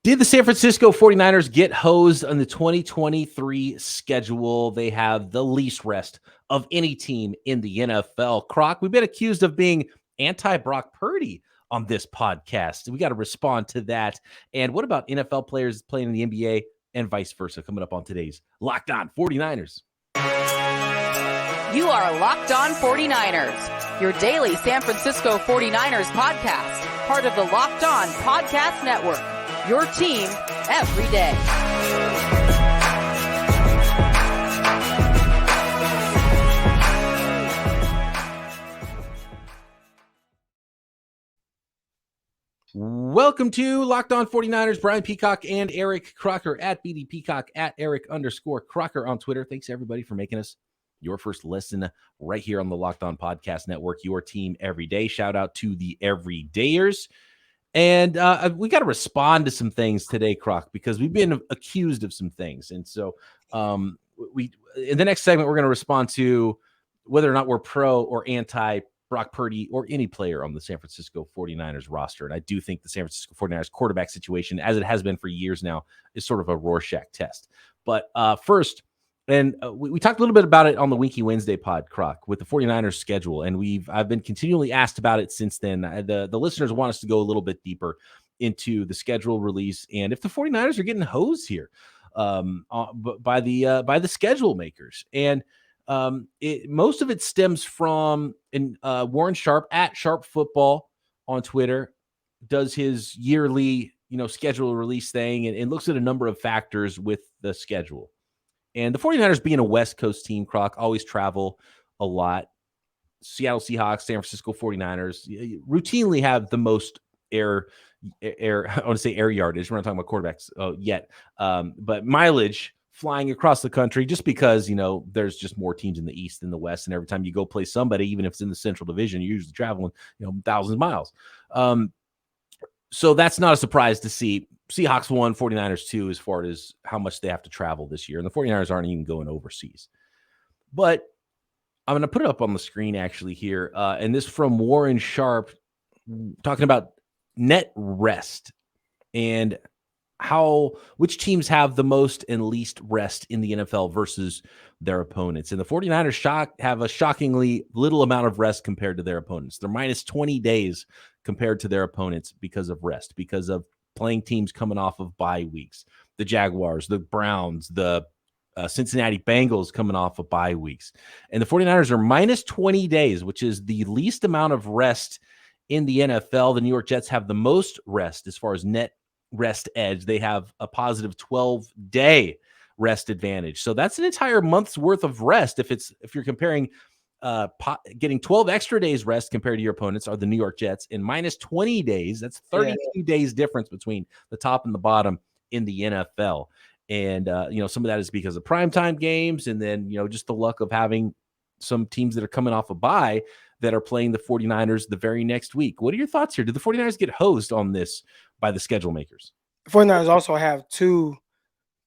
Did the San Francisco 49ers get hosed on the 2023 schedule? They have the least rest of any team in the NFL. Croc, we've been accused of being anti-Brock Purdy on this podcast. We got to respond to that. And what about NFL players playing in the NBA and vice versa? Coming up on today's Locked On 49ers. You are Locked On 49ers, your daily San Francisco 49ers podcast, part of the Locked On Podcast Network. Your team every day. Welcome to Locked On 49ers. Brian Peacock and Eric Crocker at BD Peacock at Eric_Crocker on Twitter. Thanks everybody for making us your first listen right here on the Locked On Podcast Network. Your team every day. Shout out to the everydayers. And we got to respond to some things today, Croc, because we've been accused of some things. And so we in the next segment, we're going to respond to whether or not we're pro or anti Brock Purdy or any player on the San Francisco 49ers roster. And I do think the San Francisco 49ers quarterback situation, as it has been for years now, is sort of a Rorschach test. But first, and we talked a little bit about it on the Winky Wednesday pod, Croc, with the 49ers schedule. And I've been continually asked about it since then. The listeners want us to go a little bit deeper into the schedule release and if the 49ers are getting hosed here by the schedule makers. And most of it stems from Warren Sharp at Sharp Football on Twitter does his yearly schedule release thing and looks at a number of factors with the schedule. And the 49ers being a West Coast team, Croc, always travel a lot. Seattle Seahawks, San Francisco 49ers routinely have the most air I want to say air yardage. We're not talking about quarterbacks yet, but mileage flying across the country just because, there's just more teams in the East than the West. And every time you go play somebody, even if it's in the Central Division, you're usually traveling, thousands of miles. So that's not a surprise to see. Seahawks 1, 49ers 2 as far as how much they have to travel this year. And the 49ers aren't even going overseas. But I'm going to put it up on the screen actually here. And this from Warren Sharp talking about net rest and which teams have the most and least rest in the NFL versus their opponents. And the 49ers have a shockingly little amount of rest compared to their opponents. They're minus 20 days compared to their opponents because of rest, because of playing teams coming off of bye weeks. The Jaguars, the Browns, the Cincinnati Bengals coming off of bye weeks. And the 49ers are minus 20 days, which is the least amount of rest in the NFL. The New York Jets have the most rest as far as net rest edge. They have a positive 12-day rest advantage. So that's an entire month's worth of rest. If you're comparing getting 12 extra days rest compared to your opponents are the New York Jets in minus 20 days. That's 32 days difference between the top and the bottom in the NFL. And, some of that is because of primetime games. And then, just the luck of having some teams that are coming off a bye that are playing the 49ers the very next week. What are your thoughts here? Did the 49ers get hosed on this by the schedule makers? The 49ers also have 2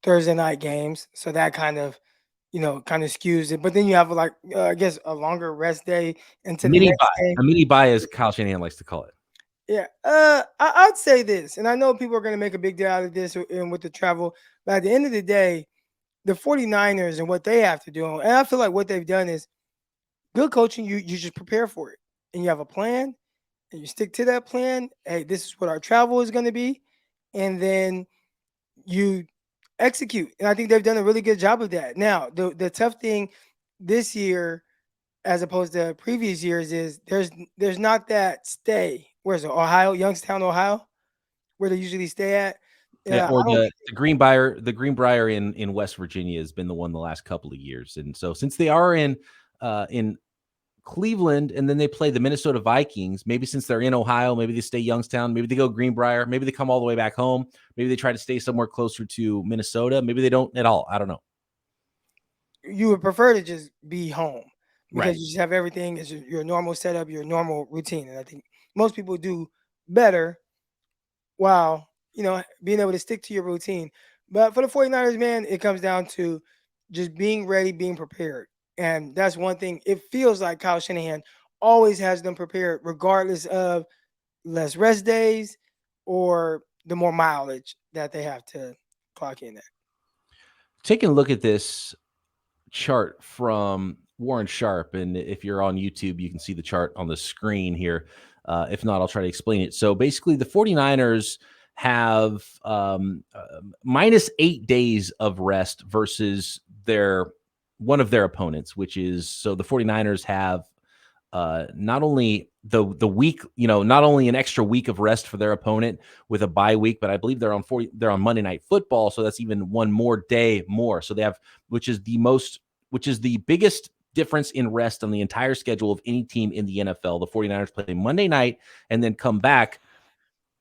Thursday night games. So that kind of skews it. But then you have I guess a longer rest day into the next game. A mini bye, as Kyle Shanahan likes to call it. Yeah. I'd say this, and I know people are going to make a big deal out of this and with the travel, but at the end of the day, the 49ers and what they have to do, and I feel like what they've done is good coaching. You just prepare for it, and you have a plan, and you stick to that plan. Hey, this is what our travel is going to be, and then you execute. And I think they've done a really good job of that. Now, the tough thing this year, as opposed to previous years, is there's not that stay. Where's it? Ohio, Youngstown, Ohio, where they usually stay at. Yeah, or the Greenbrier in West Virginia has been the one the last couple of years. And so since they are in Cleveland and then they play the Minnesota Vikings, maybe since they're in Ohio, maybe they stay Youngstown, maybe they go Greenbrier, maybe they come all the way back home, maybe they try to stay somewhere closer to Minnesota, maybe they don't at all. I don't know. You would prefer to just be home because Right. you just have everything as your normal setup, your normal routine. And I think most people do better while, being able to stick to your routine. But for the 49ers, man, it comes down to just being ready, being prepared. And that's one thing. It feels like Kyle Shanahan always has them prepared regardless of less rest days or the more mileage. that they have to clock in at. Taking a look at this chart from Warren Sharp, and if you're on YouTube, you can see the chart on the screen here. If not, I'll try to explain it. So basically, the 49ers have minus 8 days of rest versus one of their opponents, which is, so the 49ers have not only the week, not only an extra week of rest for their opponent with a bye week, but I believe they're on Monday Night Football, so that's even one more day more. So they have, which is the biggest difference in rest on the entire schedule of any team in the NFL. The 49ers play Monday night and then come back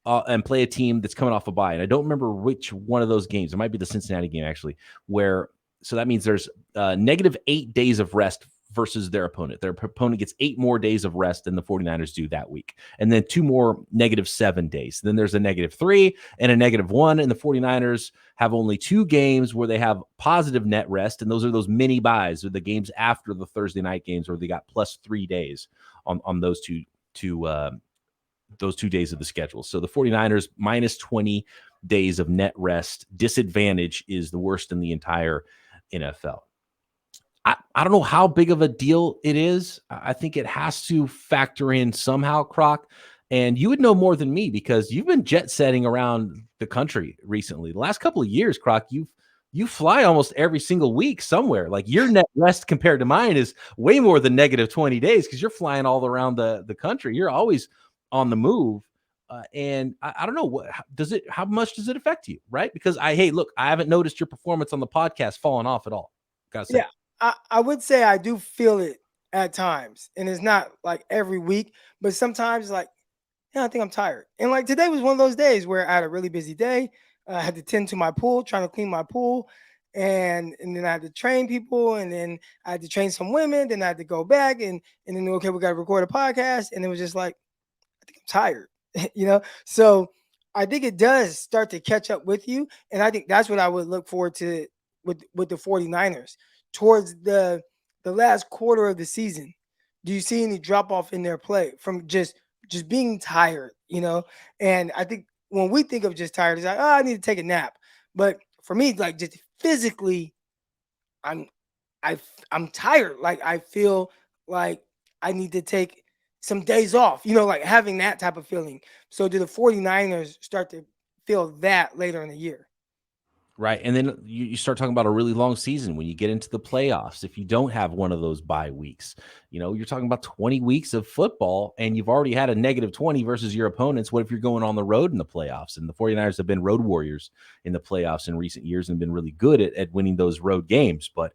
and play a team that's coming off a bye. And I don't remember which one of those games. It might be the Cincinnati game, actually, so that means there's negative 8 days of rest versus their opponent. Their opponent gets 8 more days of rest than the 49ers do that week. And then 2 more -7 days. Then there's a -3 and a -1. And the 49ers have only 2 games where they have positive net rest. And those are those mini buys, or the games after the Thursday night games where they got +3 days on those two days of the schedule. So the 49ers minus 20 days of net rest disadvantage is the worst in the entire NFL. I don't know how big of a deal it is. I think it has to factor in somehow, Croc. And you would know more than me because you've been jet setting around the country recently. The last couple of years, Croc, you fly almost every single week somewhere. Like, your net rest compared to mine is way more than -20 days because you're flying all around the country. You're always on the move. And I don't know, how much does it affect you, right? Because I haven't noticed your performance on the podcast falling off at all. Gotta say. Yeah, I would say I do feel it at times, and it's not like every week, but sometimes like, yeah, I think I'm tired. And like today was one of those days where I had a really busy day. I had to tend to my pool, trying to clean my pool, and then I had to train people, and then I had to train some women. Then I had to go back and then okay, we got to record a podcast, and it was just like, I think I'm tired, So I think it does start to catch up with you, and I think that's what I would look forward to with the 49ers towards the last quarter of the season. Do you see any drop off in their play from just being tired, And I think when we think of just tired, it's like, oh, I need to take a nap. But for me, like, just physically, I'm tired. Like, I feel like I need to take some days off, like having that type of feeling. So do the 49ers start to feel that later in the year? Right. And then you start talking about a really long season when you get into the playoffs. If you don't have one of those bye weeks, you're talking about 20 weeks of football, and you've already had a -20 versus your opponents. What if you're going on the road in the playoffs? And the 49ers have been road warriors in the playoffs in recent years and been really good at winning those road games. But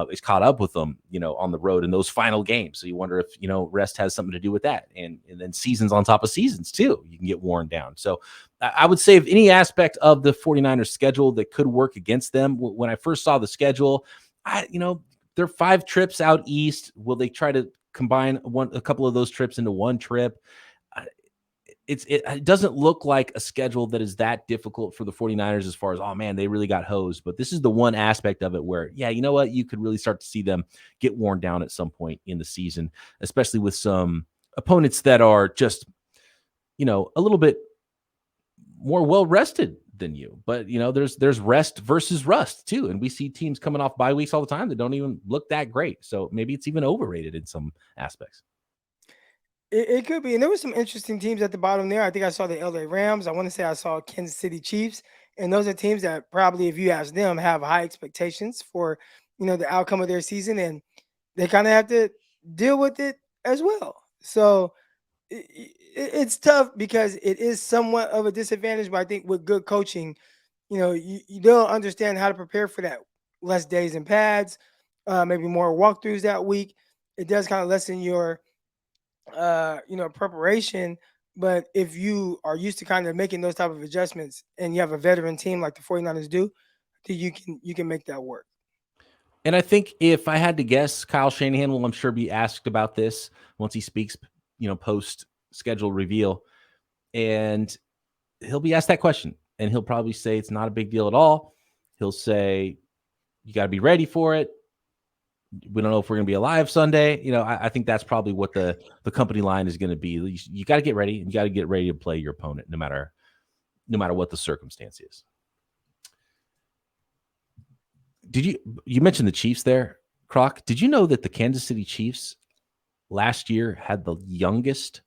it's caught up with them, on the road in those final games. So you wonder if, rest has something to do with that. And then seasons on top of seasons too, you can get worn down. So I would say if any aspect of the 49ers schedule that could work against them, when I first saw the schedule, they're 5 trips out east. Will they try to combine a couple of those trips into one trip? It doesn't look like a schedule that is that difficult for the 49ers as far as, oh man, they really got hosed. But this is the one aspect of it where, yeah, you know what? You could really start to see them get worn down at some point in the season, especially with some opponents that are just, a little bit more well-rested than you. But, there's rest versus rust too. And we see teams coming off bye weeks all the time that don't even look that great. So maybe it's even overrated in some aspects. It could be. And there were some interesting teams at the bottom there. I think I saw the LA Rams. I want to say I saw Kansas City Chiefs. And those are teams that probably, if you ask them, have high expectations for, the outcome of their season. And they kind of have to deal with it as well. So it's tough because it is somewhat of a disadvantage. But I think with good coaching, you don't understand how to prepare for that. Less days and pads, maybe more walkthroughs that week. It does kind of lessen your preparation. But if you are used to kind of making those type of adjustments and you have a veteran team like the 49ers do, then you can make that work. And I think if I had to guess, Kyle Shanahan will, I'm sure, be asked about this once he speaks, post schedule reveal, and he'll be asked that question, and he'll probably say it's not a big deal at all. He'll say you got to be ready for it. We don't know if we're going to be alive Sunday. I think that's probably what the company line is going to be. You got to get ready, and you got to get ready to play your opponent no matter what the circumstance is. you mentioned the Chiefs there, Croc? Did you know that the Kansas City Chiefs last year had the youngest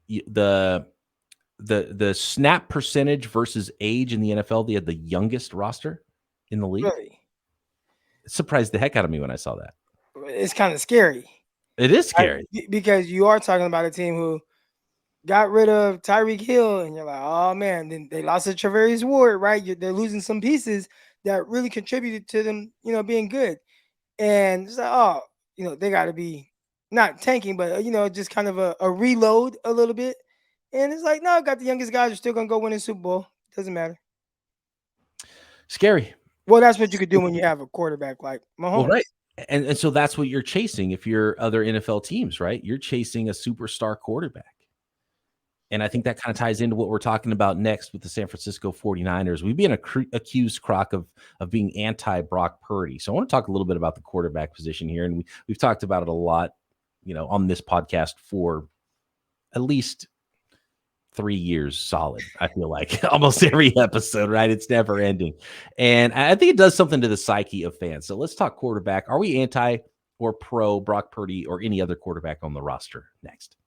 the snap percentage versus age in the NFL? They had the youngest roster in the league. Really? It surprised the heck out of me when I saw that. It's kind of scary. It is scary because you are talking about a team who got rid of Tyreek Hill, and you're like, oh man, then they lost to Travarius Ward, right? They're losing some pieces that really contributed to them, being good. And it's like, oh, they got to be not tanking, but just kind of a reload a little bit. And it's like, no, I got the youngest guys are still gonna go win a Super Bowl. Doesn't matter. Scary. Well, that's what you could do when you have a quarterback like Mahomes. Well, right. And so that's what you're chasing if you're other NFL teams, right? You're chasing a superstar quarterback. And I think that kind of ties into what we're talking about next with the San Francisco 49ers. We've been accused, Croc, of being anti-Brock Purdy. So I want to talk a little bit about the quarterback position here. And we've talked about it a lot, on this podcast for at least 3 years solid. I feel like almost every episode, right? It's never ending. And I think it does something to the psyche of fans. So let's talk quarterback. Are we anti or pro Brock Purdy or any other quarterback on the roster next?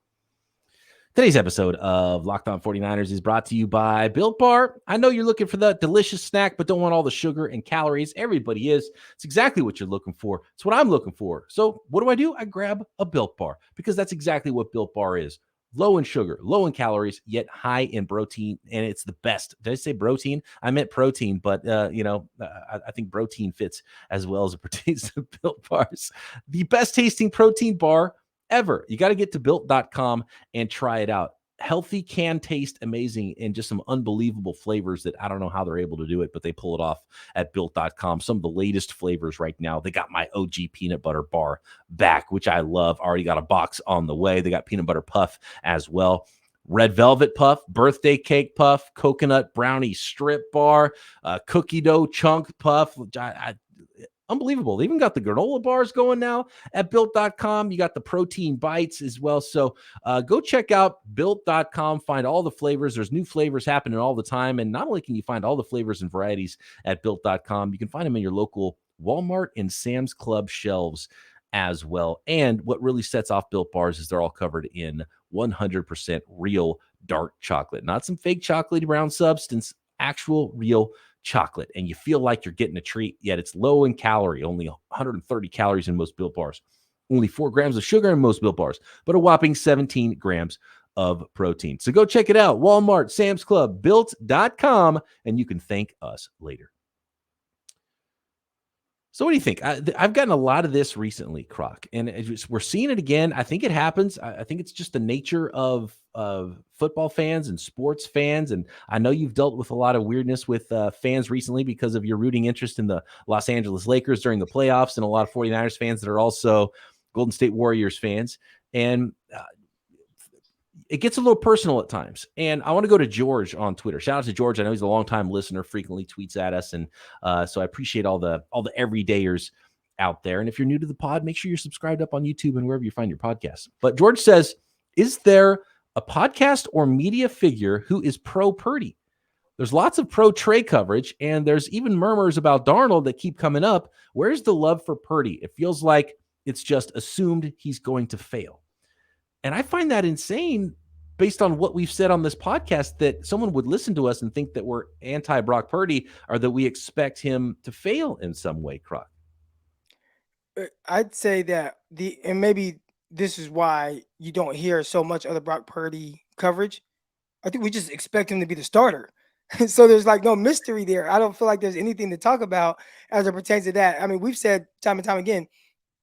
Today's episode of Locked On 49ers is brought to you by Built Bar. I know you're looking for the delicious snack, but don't want all the sugar and calories. Everybody is. It's exactly what you're looking for. It's what I'm looking for. So what do? I grab a Built Bar because that's exactly what Built Bar is. Low in sugar, low in calories, yet high in protein, and it's the best. Did I say protein? I meant protein, but I think protein fits as well as it pertains to Built Bars. The best tasting protein bar ever. You got to get to built.com and try it out. Healthy, can taste amazing, and just some unbelievable flavors that I don't know how they're able to do it, but they pull it off at built.com. Some of the latest flavors right now. They got my OG peanut butter bar back, which I love. Already got a box on the way. They got peanut butter puff as well. Red velvet puff, birthday cake puff, coconut brownie strip bar, cookie dough chunk puff. Unbelievable. They even got the granola bars going now at built.com. You got the protein bites as well. So go check out built.com. Find all the flavors. There's new flavors happening all the time. And not only can you find all the flavors and varieties at built.com, you can find them in your local Walmart and Sam's Club shelves as well. And what really sets off Built Bars is they're all covered in 100% real dark chocolate. Not some fake chocolatey brown substance, actual real chocolate, and you feel like you're getting a treat, yet it's low in calorie, only 130 calories in most Built Bars, only 4 grams of sugar in most Built Bars, but a whopping 17 grams of protein. So go check it out. Walmart, Sam's Club, built.com, and you can thank us later. So what do you think? I've gotten a lot of this recently, Croc, and we're seeing it again. I think it happens. I think it's just the nature of football fans and sports fans. And I know you've dealt with a lot of weirdness with fans recently because of your rooting interest in the Los Angeles Lakers during the playoffs, and a lot of 49ers fans that are also Golden State Warriors fans. And it gets a little personal at times. And I want to go to George on Twitter. Shout out to George. I know he's a longtime listener, frequently tweets at us. And so I appreciate all the everydayers out there. And if you're new to the pod, make sure you're subscribed up on YouTube and wherever you find your podcasts. But George says, is there a podcast or media figure who is pro Purdy? There's lots of pro Trey coverage, and there's even murmurs about Darnold that keep coming up. Where's the love for Purdy? It feels like it's just assumed he's going to fail. And I find that insane based on what we've said on this podcast, that someone would listen to us and think that we're anti-Brock Purdy or that we expect him to fail in some way, Croc. I'd say that and maybe this is why you don't hear so much of the Brock Purdy coverage. I think we just expect him to be the starter. So there's like no mystery there. I don't feel like there's anything to talk about as it pertains to that. I mean, we've said time and time again,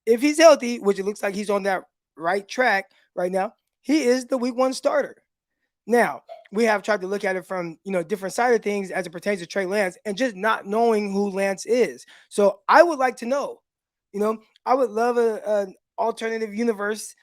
if he's healthy, which it looks like he's on that right track right now, he is the week 1 starter. Now, we have tried to look at it from, different side of things as it pertains to Trey Lance and just not knowing who Lance is. So I would like to know, I would love an alternate universe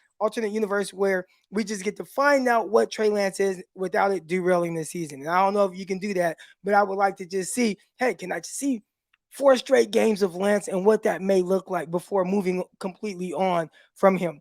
where we just get to find out what Trey Lance is without it derailing the season. And I don't know if you can do that, but I would like to just see, hey, can I see 4 straight games of Lance and what that may look like before moving completely on from him?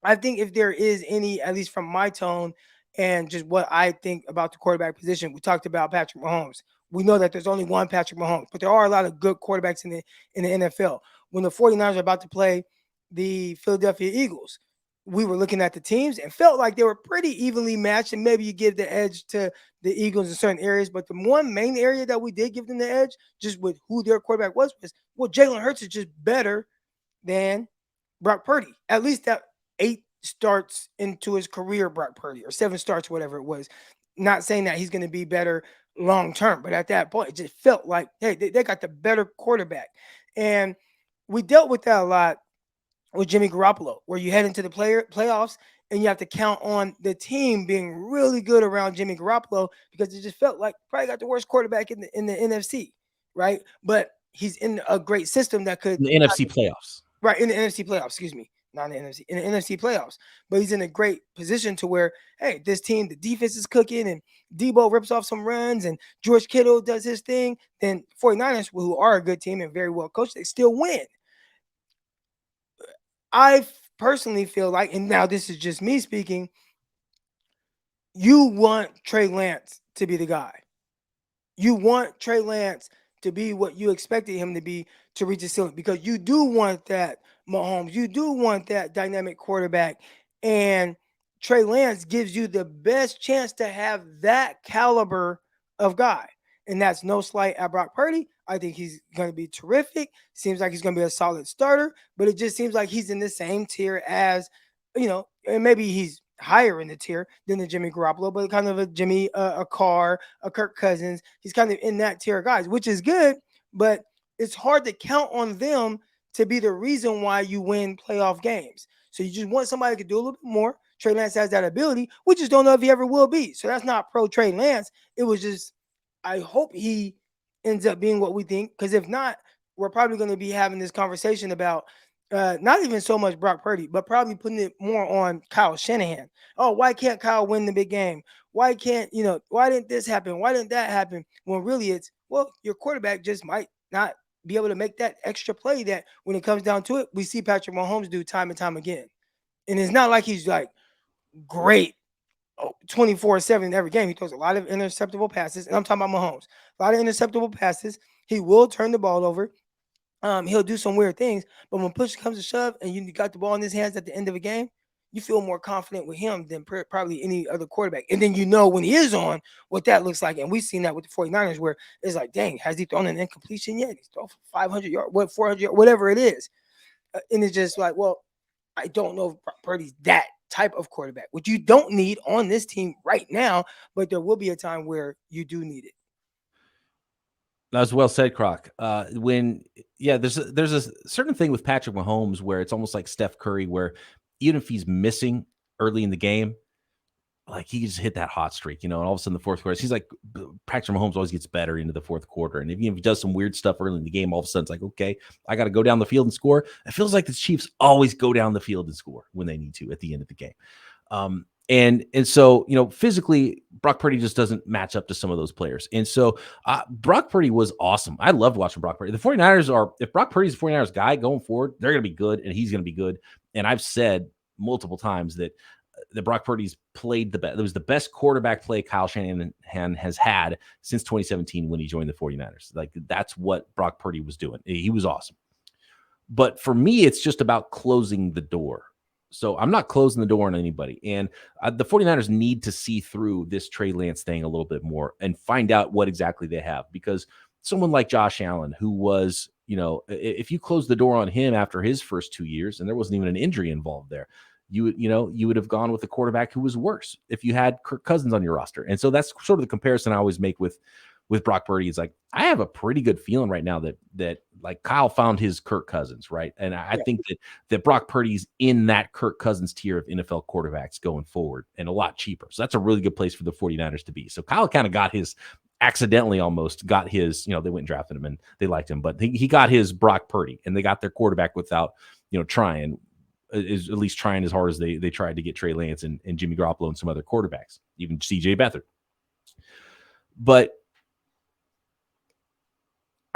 I think if there is any, at least from my tone and just what I think about the quarterback position, we talked about Patrick Mahomes. We know that there's only one Patrick Mahomes, but there are a lot of good quarterbacks in the NFL. When the 49ers are about to play the Philadelphia Eagles, we were looking at the teams and felt like they were pretty evenly matched, and maybe you give the edge to the Eagles in certain areas. But the one main area that we did give them the edge, just with who their quarterback was well, Jalen Hurts is just better than Brock Purdy. At least that 8 starts into his career, Brock Purdy, or 7 starts, whatever it was. Not saying that he's going to be better long term, but at that point, it just felt like, hey, they got the better quarterback. And we dealt with that a lot with Jimmy Garoppolo, where you head into the playoffs and you have to count on the team being really good around Jimmy Garoppolo, because it just felt like probably got the worst quarterback in the NFC, right? But he's in a great system that could in the NFC playoffs. Right, in the NFC playoffs, excuse me. Not in the NFC, in the NFC playoffs. But he's in a great position to where, hey, this team, the defense is cooking, and Debo rips off some runs, and George Kittle does his thing. Then 49ers, who are a good team and very well coached, they still win. I personally feel like, and now this is just me speaking, you want Trey Lance to be the guy. You want Trey Lance to be what you expected him to be to reach the ceiling, because you do want that Mahomes. You do want that dynamic quarterback. And Trey Lance gives you the best chance to have that caliber of guy. And that's no slight at Brock Purdy. I think he's going to be terrific. Seems like he's going to be a solid starter, but it just seems like he's in the same tier as, and maybe he's higher in the tier than the Jimmy Garoppolo, but kind of a Jimmy, a Carr, a Kirk Cousins. He's kind of in that tier of guys, which is good, but it's hard to count on them to be the reason why you win playoff games. So you just want somebody who can do a little bit more. Trey Lance has that ability. We just don't know if he ever will be. So that's not pro Trey Lance. It was just, I hope he ends up being what we think, because if not, we're probably going to be having this conversation about not even so much Brock Purdy, but probably putting it more on Kyle Shanahan. Oh, why can't Kyle win the big game? Why can't, why didn't this happen? Why didn't that happen? When really it's, well, your quarterback just might not be able to make that extra play that when it comes down to it, we see Patrick Mahomes do time and time again. And it's not like he's like great 24/7 in every game. He throws a lot of interceptable passes, and I'm talking about Mahomes. A lot of interceptable passes. He will turn the ball over. He'll do some weird things, but when push comes to shove and you got the ball in his hands at the end of a game, you feel more confident with him than probably any other quarterback. And then when he is on, what that looks like. And we've seen that with the 49ers, where it's like, dang, has he thrown an incompletion yet? He's thrown for 500 yards, 400 yards, whatever it is. And it's just like, well, I don't know if Purdy's that type of quarterback, which you don't need on this team right now, but there will be a time where you do need it. That was well said, Croc. There's a certain thing with Patrick Mahomes where it's almost like Steph Curry, where even if he's missing early in the game, like he just hit that hot streak, and all of a sudden the fourth quarter, he's like, Patrick Mahomes always gets better into the fourth quarter. And if he does some weird stuff early in the game, all of a sudden it's like, okay, I got to go down the field and score. It feels like the Chiefs always go down the field and score when they need to at the end of the game. And so, physically, Brock Purdy just doesn't match up to some of those players. And so Brock Purdy was awesome. I loved watching Brock Purdy. The 49ers if Brock Purdy's the 49ers guy going forward, they're going to be good, and he's going to be good. And I've said multiple times that Brock Purdy's played the best. It was the best quarterback play Kyle Shanahan has had since 2017 when he joined the 49ers. Like, that's what Brock Purdy was doing. He was awesome. But for me, it's just about closing the door. So I'm not closing the door on anybody. And the 49ers need to see through this Trey Lance thing a little bit more and find out what exactly they have. Because someone like Josh Allen, who was, if you close the door on him after his first 2 years, and there wasn't even an injury involved there, you would have gone with a quarterback who was worse if you had Kirk Cousins on your roster. And so that's sort of the comparison I always make with Brock Purdy. It's like, I have a pretty good feeling right now that like Kyle found his Kirk Cousins, right? And I think that Brock Purdy's in that Kirk Cousins tier of NFL quarterbacks going forward, and a lot cheaper. So that's a really good place for the 49ers to be. So Kyle kind of accidentally almost got his, they went and drafted him and they liked him, but he got his Brock Purdy, and they got their quarterback without, trying as hard as they tried to get Trey Lance and Jimmy Garoppolo and some other quarterbacks, even CJ Beathard. But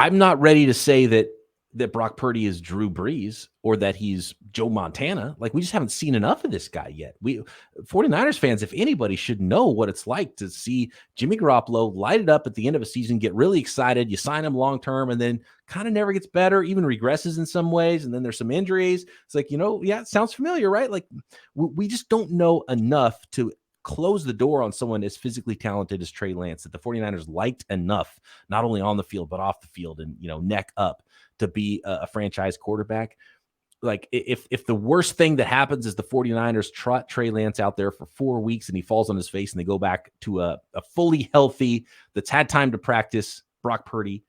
I'm not ready to say that that Brock Purdy is Drew Brees or that he's Joe Montana. Like, we just haven't seen enough of this guy yet. 49ers fans, if anybody, should know what it's like to see Jimmy Garoppolo light it up at the end of a season, get really excited. You sign him long-term and then kind of never gets better, even regresses in some ways. And then there's some injuries. It's like, yeah, it sounds familiar, right? Like, we just don't know enough to close the door on someone as physically talented as Trey Lance that the 49ers liked enough, not only on the field, but off the field and, neck up, to be a franchise quarterback. Like, if the worst thing that happens is the 49ers trot Trey Lance out there for 4 weeks and he falls on his face and they go back to a fully healthy, that's had time to practice Brock Purdy,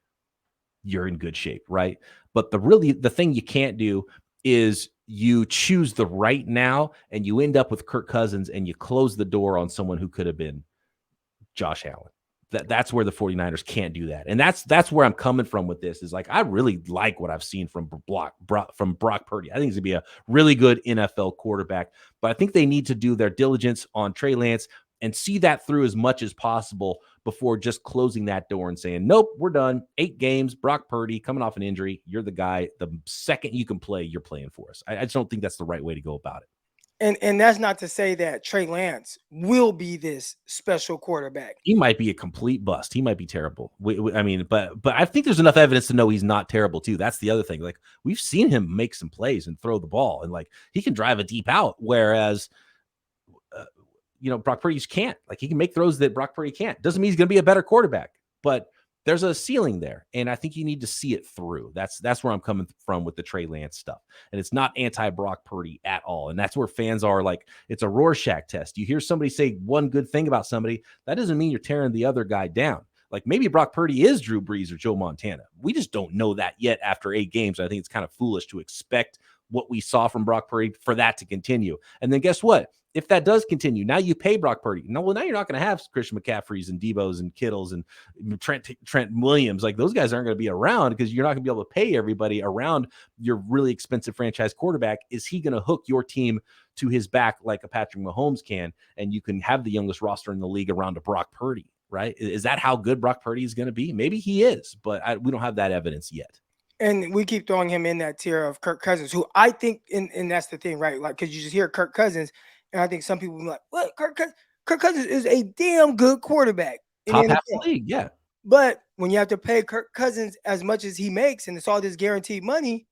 you're in good shape, right? But the thing you can't do is you choose the right now and you end up with Kirk Cousins and you close the door on someone who could have been Josh Allen. That's where the 49ers can't do that. And that's where I'm coming from with this, is like, I really like what I've seen from Brock Purdy. I think he's gonna be a really good NFL quarterback, but I think they need to do their diligence on Trey Lance and see that through as much as possible before just closing that door and saying, nope, we're done. 8 games, Brock Purdy coming off an injury. You're the guy. The second you can play, you're playing for us. I just don't think that's the right way to go about it. And that's not to say that Trey Lance will be this special quarterback. He might be a complete bust. He might be terrible. But I think there's enough evidence to know he's not terrible too. That's the other thing. Like, we've seen him make some plays and throw the ball, and like, he can drive a deep out, whereas Brock Purdy just can't. Like, he can make throws that Brock Purdy can't. Doesn't mean he's going to be a better quarterback, but there's a ceiling there, and I think you need to see it through. That's where I'm coming from with the Trey Lance stuff, and it's not anti-Brock Purdy at all. And that's where fans are like, it's a Rorschach test. You hear somebody say one good thing about somebody, that doesn't mean you're tearing the other guy down. Like, maybe Brock Purdy is Drew Brees or Joe Montana. We just don't know that yet after 8 games. I think it's kind of foolish to expect what we saw from Brock Purdy for that to continue. And then guess what? If that does continue, now you pay Brock Purdy. Now you're not going to have Christian McCaffreys and Debo's and Kittles and Trent Williams. Like, those guys aren't going to be around because you're not going to be able to pay everybody around your really expensive franchise quarterback. Is he going to hook your team to his back like a Patrick Mahomes can? And you can have the youngest roster in the league around a Brock Purdy, right? Is that how good Brock Purdy is going to be? Maybe he is, but we don't have that evidence yet. And we keep throwing him in that tier of Kirk Cousins, who I think, and that's the thing, right? Like, because you just hear Kirk Cousins, and I think some people be like, "What? Kirk Cousins is a damn good quarterback in Top the half of the league, yeah." But when you have to pay Kirk Cousins as much as he makes, and it's all this guaranteed money,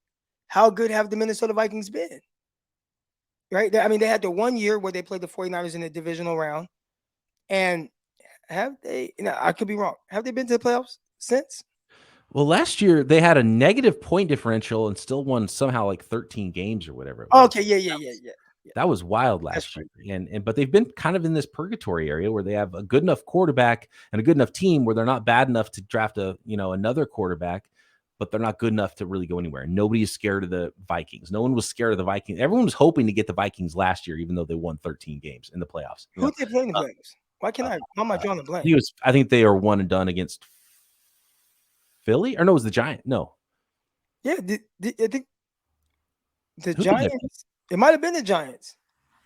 how good have the Minnesota Vikings been? Right? I mean, they had the 1 year where they played the 49ers in the divisional round, and have they? I could be wrong. Have they been to the playoffs since? Well, last year they had a negative point differential and still won somehow like 13 games or whatever it was. Okay, yeah. That was wild last year. But they've been kind of in this purgatory area where they have a good enough quarterback and a good enough team where they're not bad enough to draft another quarterback, but they're not good enough to really go anywhere. Nobody is scared of the Vikings. No one was scared of the Vikings. Everyone was hoping to get the Vikings last year, even though they won 13 games in the playoffs. Who did play in the playoffs? Why am I drawing the blank? I think they are one and done against Philly, or no, it was the Giants. No. Yeah, I think the Giants. It might have been the Giants.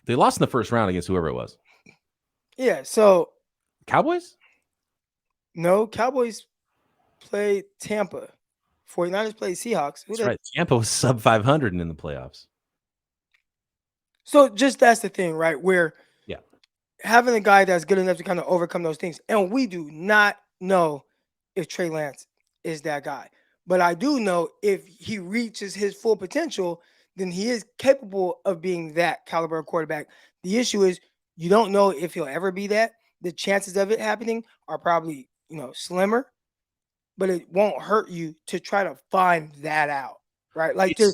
They lost in the first round against whoever it was. Yeah, so Cowboys? No, Cowboys played Tampa. 49ers played Seahawks. That's right. Tampa was sub 500 in the playoffs. So just that's the thing, right? Where having a guy that's good enough to kind of overcome those things. And we do not know if Trey Lance is that guy. But I do know if he reaches his full potential, then he is capable of being that caliber of quarterback. The issue is you don't know if he'll ever be that. The chances of it happening are probably, slimmer, but it won't hurt you to try to find that out, right? Like you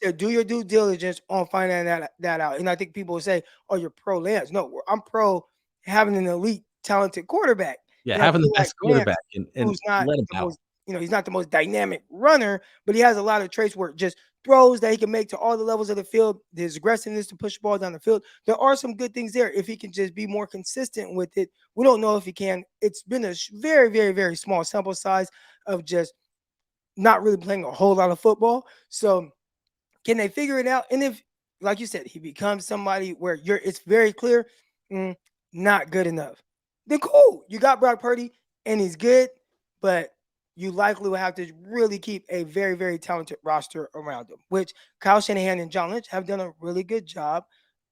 said, do your due diligence on finding that out. And I think people will say, oh, you're pro Lance. No, I'm pro having an elite, talented quarterback. Yeah, having the best quarterback and who's not let him the out. most, he's not the most dynamic runner, but he has a lot of traits where just throws that he can make to all the levels of the field, his aggressiveness to push the ball down the field. There are some good things there if he can just be more consistent with it. We don't know if he can. It's been a very, very, very small sample size of just not really playing a whole lot of football. So can they figure it out? And if, like you said, he becomes somebody where it's very clear, not good enough, then cool. You got Brock Purdy and he's good, but you likely will have to really keep a very, very talented roster around him, which Kyle Shanahan and John Lynch have done a really good job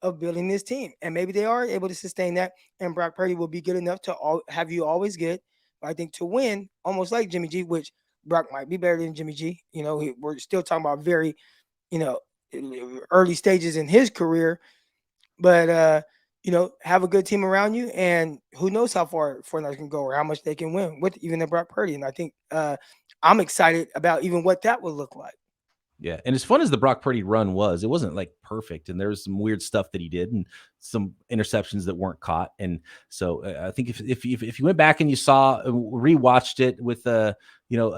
of building this team. And maybe they are able to sustain that. And Brock Purdy will be good enough to have you always good. But I think to win, almost like Jimmy G, which Brock might be better than Jimmy G. We're still talking about very, you know, early stages in his career. But have a good team around you, and who knows how far 49ers can go or how much they can win with even the Brock Purdy. And I think I'm excited about even what that would look like. Yeah, and as fun as the Brock Purdy run was, it wasn't like perfect, and there was some weird stuff that he did, and some interceptions that weren't caught. And so I think if you went back and you saw rewatched it with a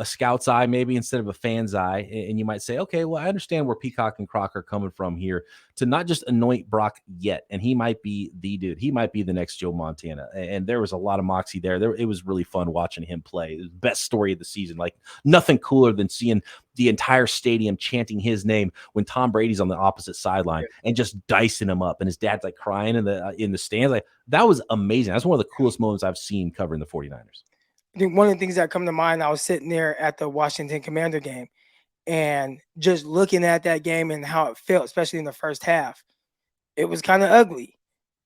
scout's eye maybe instead of a fan's eye, and you might say, okay, well, I understand where Peacock and Crocker are coming from here to not just anoint Brock yet, and he might be the dude, he might be the next Joe Montana. And there was a lot of moxie there. It was really fun watching him play. It was the best story of the season. Like nothing cooler than seeing the entire stadium chanting his name when Tom Brady's on the opposite sideline and just dicing him up, and his dad's like crying in the stands. Like that was amazing. That's one of the coolest moments I've seen covering the 49ers. I think one of the things that come to mind, I was sitting there at the Washington Commander game and just looking at that game and how it felt, especially in the first half. It was kind of ugly,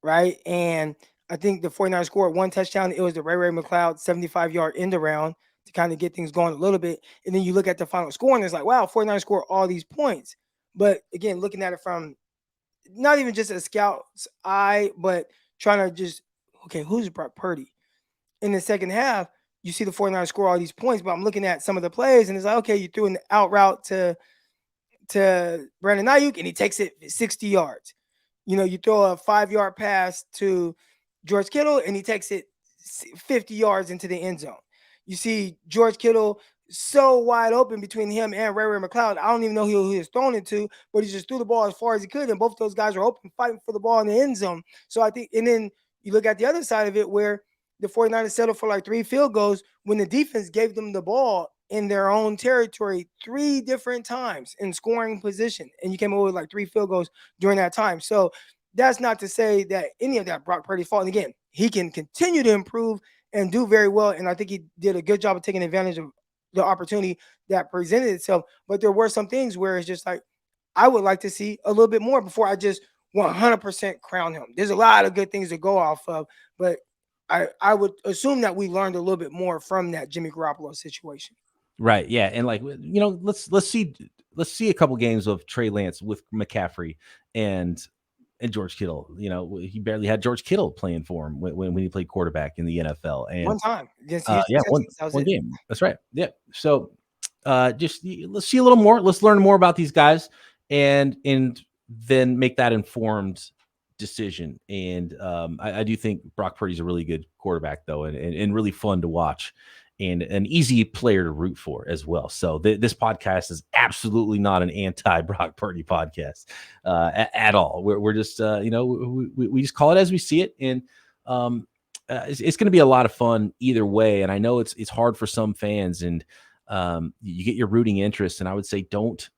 right? And I think the 49ers scored one touchdown. It was the Ray McCloud 75-yard end around to kind of get things going a little bit. And then you look at the final score and it's like, wow, 49ers scored all these points. But again, looking at it from not even just a scout's eye, but trying to just, okay, who's Brock Purdy? In the second half, you see the 49ers score all these points, but I'm looking at some of the plays and it's like, okay, you threw an out route to Brandon Ayuk and he takes it 60 yards. You throw a 5-yard pass to George Kittle and he takes it 50 yards into the end zone. You see George Kittle so wide open between him and Ray McCloud. I don't even know who he was throwing it to, but he just threw the ball as far as he could, and both those guys are open fighting for the ball in the end zone. So I think, and then you look at the other side of it where the 49ers settled for like 3 field goals when the defense gave them the ball in their own territory 3 different times in scoring position, and you came away with like 3 field goals during that time. So that's not to say that any of that Brock Purdy's fault. And again, he can continue to improve and do very well, and I think he did a good job of taking advantage of the opportunity that presented itself. But there were some things where it's just like, I would like to see a little bit more before I just 100% crown him. There's a lot of good things to go off of, but I would assume that we learned a little bit more from that Jimmy Garoppolo situation. Right. Yeah. And like, let's see a couple games of Trey Lance with McCaffrey and George Kittle. He barely had George Kittle playing for him when he played quarterback in the NFL. And one time against one game. That's right. Yeah. So let's see a little more. Let's learn more about these guys and then make that informed decision. And I do think Brock Purdy's a really good quarterback, though, and really fun to watch, and an easy player to root for as well. So this podcast is absolutely not an anti-Brock Purdy podcast at all. We're just, we just call it as we see it. And it's going to be a lot of fun either way. And I know it's hard for some fans, and you get your rooting interest. And I would say don't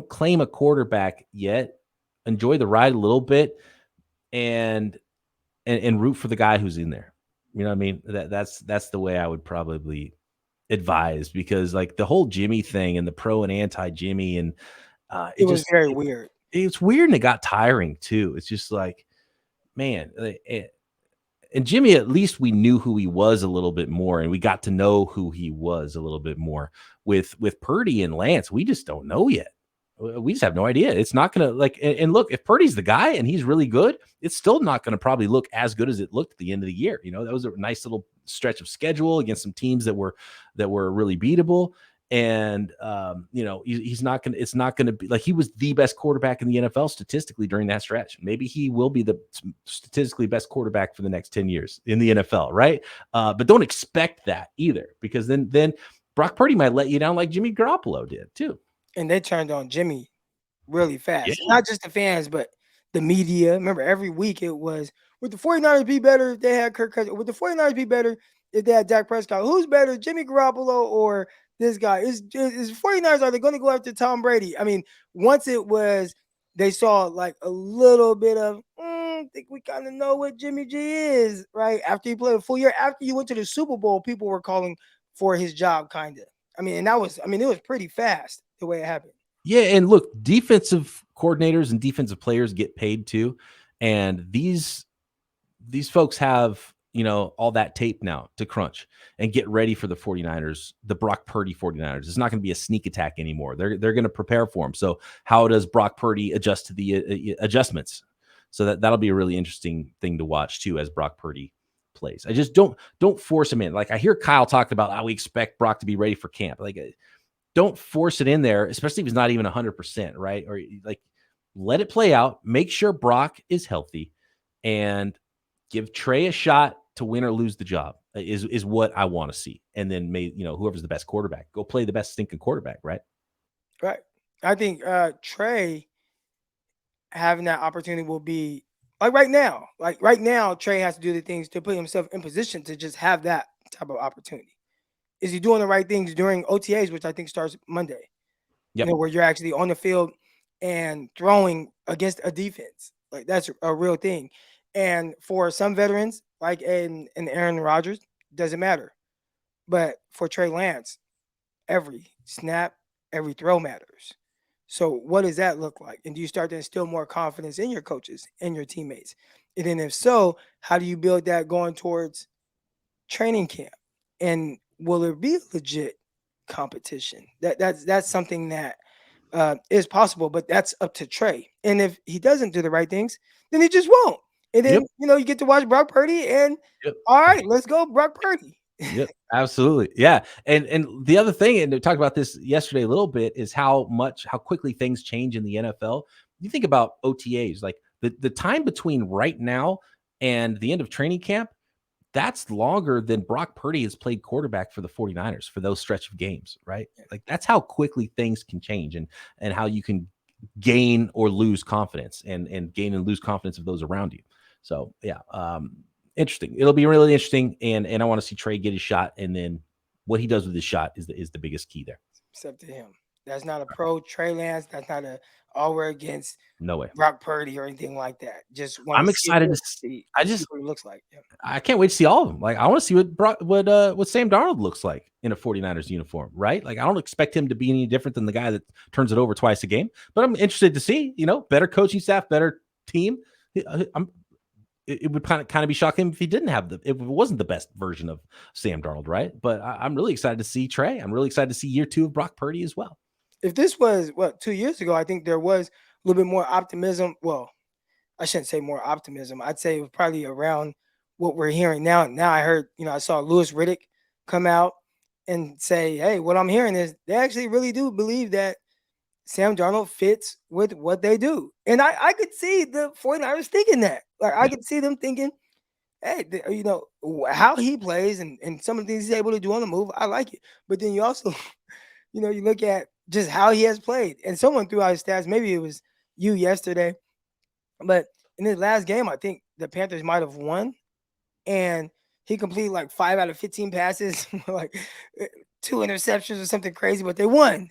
claim a quarterback yet. Enjoy the ride a little bit and root for the guy who's in there. You know what I mean? That's the way I would probably advise, because like the whole Jimmy thing and the pro and anti Jimmy, and it was very weird. It's weird, and it got tiring too. It's just like, man, and Jimmy, at least we knew who he was a little bit more, and we got to know who he was a little bit more. With Purdy and Lance, we just don't know yet. We just have no idea. It's not going to and look, if Purdy's the guy and he's really good, it's still not going to probably look as good as it looked at the end of the year. That was a nice little stretch of schedule against some teams that were really beatable. And, it's not going to be like he was the best quarterback in the NFL statistically during that stretch. Maybe he will be the statistically best quarterback for the next 10 years in the NFL. Right. But don't expect that either, because then Brock Purdy might let you down like Jimmy Garoppolo did too. And they turned on Jimmy really fast. Yeah. Not just the fans, but the media. Remember, every week it was, would the 49ers be better if they had Kirk Cousins? Would the 49ers be better if they had Dak Prescott? Who's better, Jimmy Garoppolo or this guy? Is 49ers, are they going to go after Tom Brady? I mean, once it was, they saw like a little bit of, I think we kind of know what Jimmy G is, right? After he played a full year, after you went to the Super Bowl, people were calling for his job, kind of. I mean, it was pretty fast the way it happened. Yeah, and look, defensive coordinators and defensive players get paid too, and these folks have, all that tape now to crunch and get ready for the 49ers, the Brock Purdy 49ers. It's not going to be a sneak attack anymore. They're going to prepare for him. So how does Brock Purdy adjust to the adjustments? So that'll be a really interesting thing to watch too as Brock Purdy plays. I just don't force him in. Like I hear Kyle talk about how we expect Brock to be ready for camp. Like don't force it in there, especially if he's not even 100%, right? Or like let it play out. Make sure Brock is healthy and give Trey a shot to win or lose the job is what I want to see. And then whoever's the best quarterback, go play the best stinking quarterback, right? Right. I think Trey having that opportunity will be like right now. Like right now, Trey has to do the things to put himself in position to just have that type of opportunity. Is he doing the right things during OTAs, which I think starts Monday? Yep. Where you're actually on the field and throwing against a defense. Like that's a real thing. And for some veterans, like an Aaron Rodgers, doesn't matter. But for Trey Lance, every snap, every throw matters. So what does that look like? And do you start to instill more confidence in your coaches and your teammates? And then if so, how do you build that going towards training camp? And will there be legit competition? That's something that is possible, but that's up to Trey. And if he doesn't do the right things, then he just won't. And then, you get to watch Brock Purdy and all right, let's go Brock Purdy. Yep, absolutely. Yeah. And the other thing, and we talked about this yesterday a little bit, is how quickly things change in the NFL. You think about OTAs, like the time between right now and the end of training camp, that's longer than Brock Purdy has played quarterback for the 49ers for those stretch of games, right? Like that's how quickly things can change and how you can gain or lose confidence and gain and lose confidence of those around you. So yeah, interesting. It'll be really interesting, and I want to see Trey get his shot, and then what he does with his shot is the biggest key there. It's up to him. That's not a pro Trey Lance. That's not we're against no way Brock Purdy or anything like that. Just I'm excited to see. I just what it looks like. Yeah. I can't wait to see all of them. Like I want to see what Sam Darnold looks like in a 49ers uniform, right? Like I don't expect him to be any different than the guy that turns it over twice a game, but I'm interested to see, better coaching staff, better team. It would kind of be shocking if he didn't have if it wasn't the best version of Sam Darnold, right? But I'm really excited to see Trey. I'm really excited to see year 2 of Brock Purdy as well. If this was 2 years ago, I think there was a little bit more optimism. Well, I shouldn't say more optimism. I'd say it was probably around what we're hearing now. Now I heard, I saw Louis Riddick come out and say, hey, what I'm hearing is they actually really do believe that Sam Darnold fits with what they do. And I could see the 49ers thinking that. Like, I could see them thinking, hey, how he plays and some of the things he's able to do on the move, I like it. But then you also, you look at just how he has played. And someone threw out his stats. Maybe it was you yesterday. But in his last game, I think the Panthers might have won. And he completed like 5 out of 15 passes, like 2 interceptions or something crazy, but they won.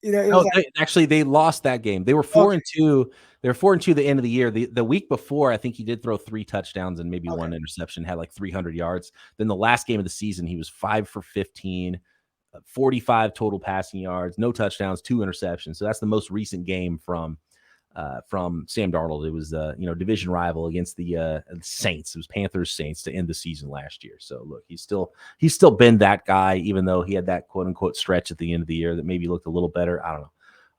They lost that game. They were 4-2. They were 4-2 the end of the year. The week before, I think he did throw 3 touchdowns and maybe 1 interception, had like 300 yards. Then the last game of the season, he was 5 for 15, 45 total passing yards, no touchdowns, 2 interceptions. So that's the most recent game from Sam Darnold. It was division rival against the Saints. It was Panthers Saints to end the season last year. So look, he's still been that guy, even though he had that quote unquote stretch at the end of the year that maybe looked a little better. I don't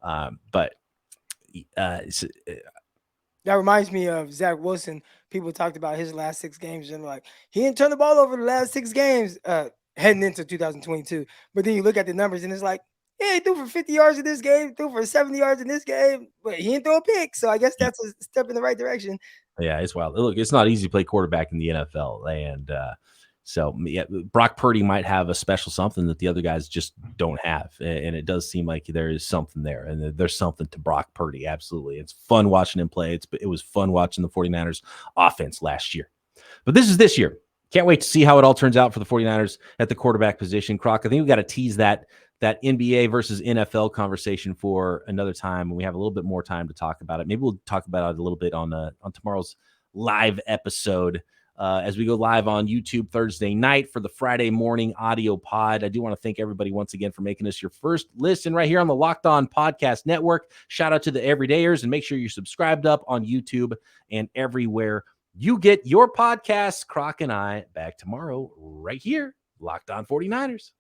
know, but that reminds me of Zach Wilson. People talked about his last 6 games and like he didn't turn the ball over the last 6 games heading into 2022. But then you look at the numbers and it's like, yeah, he threw for 50 yards in this game, threw for 70 yards in this game, but he didn't throw a pick. So I guess that's a step in the right direction. Yeah, it's wild. Look, it's not easy to play quarterback in the NFL. And so Brock Purdy might have a special something that the other guys just don't have. And it does seem like there is something there. And there's something to Brock Purdy. Absolutely. It's fun watching him play. It was fun watching the 49ers offense last year. But this is this year. Can't wait to see how it all turns out for the 49ers at the quarterback position. Croc, I think we got to tease that NBA versus NFL conversation for another time, and we have a little bit more time to talk about it. Maybe we'll talk about it a little bit on tomorrow's live episode as we go live on YouTube Thursday night for the Friday morning audio pod. I do want to thank everybody once again for making us your first listen right here on the Locked On Podcast Network. Shout out to the everydayers, and make sure you're subscribed up on YouTube and everywhere you get your podcasts. Croc and I back tomorrow right here, Locked On 49ers.